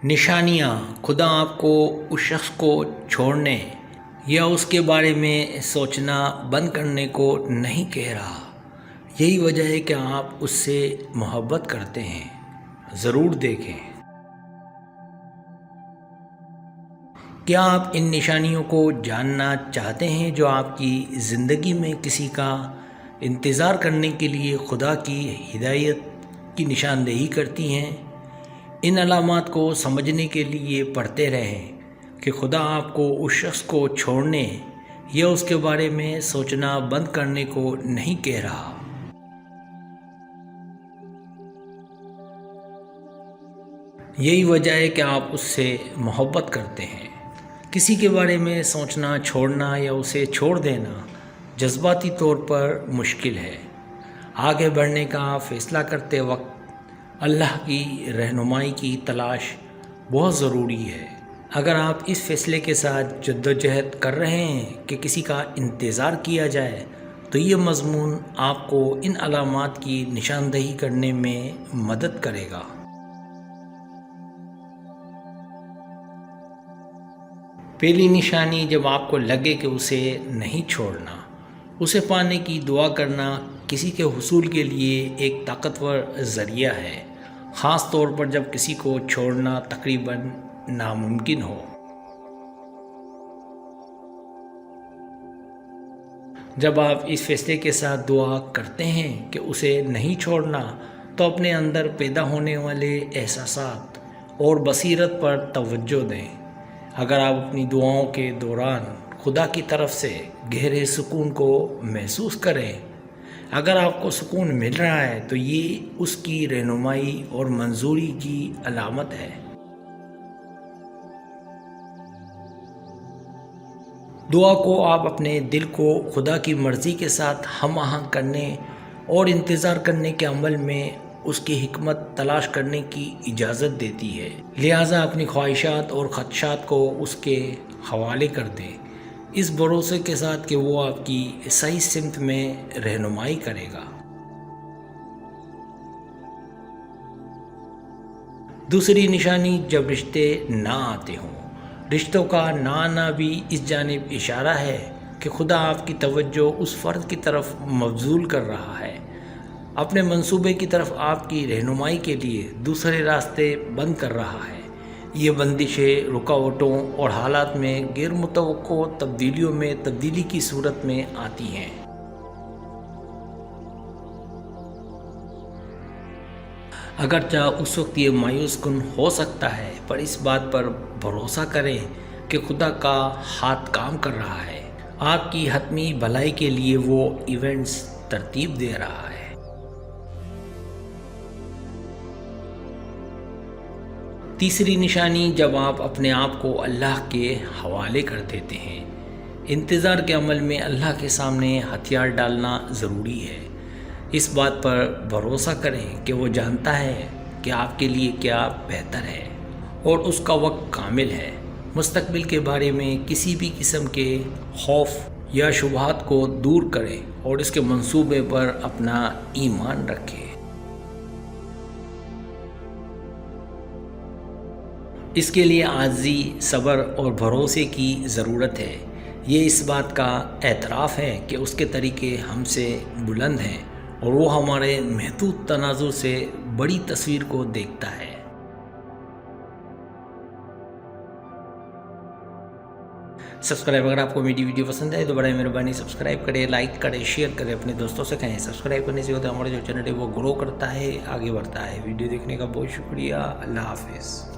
نشانیاں خدا آپ کو اس شخص کو چھوڑنے یا اس کے بارے میں سوچنا بند کرنے کو نہیں کہہ رہا۔ یہی وجہ ہے کہ آپ اس سے محبت کرتے ہیں۔ ضرور دیکھیں۔ کیا آپ ان نشانیوں کو جاننا چاہتے ہیں جو آپ کی زندگی میں کسی کا انتظار کرنے کے لیے خدا کی ہدایت کی نشاندہی کرتی ہیں؟ ان علامات کو سمجھنے کے لیے پڑھتے رہیں کہ خدا آپ کو اس شخص کو چھوڑنے یا اس کے بارے میں سوچنا بند کرنے کو نہیں کہہ رہا۔ یہی وجہ ہے کہ آپ اس سے محبت کرتے ہیں۔ کسی کے بارے میں سوچنا چھوڑنا یا اسے چھوڑ دینا جذباتی طور پر مشکل ہے۔ آگے بڑھنے کا فیصلہ کرتے وقت اللہ کی رہنمائی کی تلاش بہت ضروری ہے۔ اگر آپ اس فیصلے کے ساتھ جدوجہد کر رہے ہیں کہ کسی کا انتظار کیا جائے تو یہ مضمون آپ کو ان علامات کی نشاندہی کرنے میں مدد کرے گا۔ پہلی نشانی، جب آپ کو لگے کہ اسے نہیں چھوڑنا، اسے پانے کی دعا کرنا کسی کے حصول کے لیے ایک طاقتور ذریعہ ہے، خاص طور پر جب کسی کو چھوڑنا تقریباً ناممکن ہو۔ جب آپ اس فیصلے کے ساتھ دعا کرتے ہیں کہ اسے نہیں چھوڑنا، تو اپنے اندر پیدا ہونے والے احساسات اور بصیرت پر توجہ دیں۔ اگر آپ اپنی دعاؤں کے دوران خدا کی طرف سے گہرے سکون کو محسوس کریں، اگر آپ کو سکون مل رہا ہے تو یہ اس کی رہنمائی اور منظوری کی علامت ہے۔ دعا کو آپ اپنے دل کو خدا کی مرضی کے ساتھ ہم آہنگ کرنے اور انتظار کرنے کے عمل میں اس کی حکمت تلاش کرنے کی اجازت دیتی ہے۔ لہٰذا اپنی خواہشات اور خدشات کو اس کے حوالے کر دیں، اس بھروسے کے ساتھ کہ وہ آپ کی صحیح سمت میں رہنمائی کرے گا۔ دوسری نشانی، جب رشتے نہ آتے ہوں۔ رشتوں کا نہ آنا بھی اس جانب اشارہ ہے کہ خدا آپ کی توجہ اس فرد کی طرف مبذول کر رہا ہے، اپنے منصوبے کی طرف آپ کی رہنمائی کے لیے دوسرے راستے بند کر رہا ہے۔ یہ بندشیں رکاوٹوں اور حالات میں غیر متوقع تبدیلیوں میں تبدیلی کی صورت میں آتی ہیں۔ اگرچہ اس وقت یہ مایوس کن ہو سکتا ہے، پر اس بات پر بھروسہ کریں کہ خدا کا ہاتھ کام کر رہا ہے۔ آپ کی حتمی بھلائی کے لیے وہ ایونٹس ترتیب دے رہا ہے۔ تیسری نشانی، جب آپ اپنے آپ کو اللہ کے حوالے کر دیتے ہیں۔ انتظار کے عمل میں اللہ کے سامنے ہتھیار ڈالنا ضروری ہے۔ اس بات پر بھروسہ کریں کہ وہ جانتا ہے کہ آپ کے لیے کیا بہتر ہے اور اس کا وقت کامل ہے۔ مستقبل کے بارے میں کسی بھی قسم کے خوف یا شبہات کو دور کریں اور اس کے منصوبے پر اپنا ایمان رکھیں۔ اس کے لیے عاجزی، صبر اور بھروسے کی ضرورت ہے۔ یہ اس بات کا اعتراف ہے کہ اس کے طریقے ہم سے بلند ہیں اور وہ ہمارے محدود تناظر سے بڑی تصویر کو دیکھتا ہے۔ اگر آپ کو میری ویڈیو پسند ہے تو بڑے مہربانی سبسکرائب کریں، لائک کریں، شیئر کریں، اپنے دوستوں سے کہیں۔ سبسکرائب کرنے سے ہوتا ہے ہمارا جو چینل ہے وہ گرو کرتا ہے، آگے بڑھتا ہے۔ ویڈیو دیکھنے کا بہت شکریہ۔ اللہ حافظ۔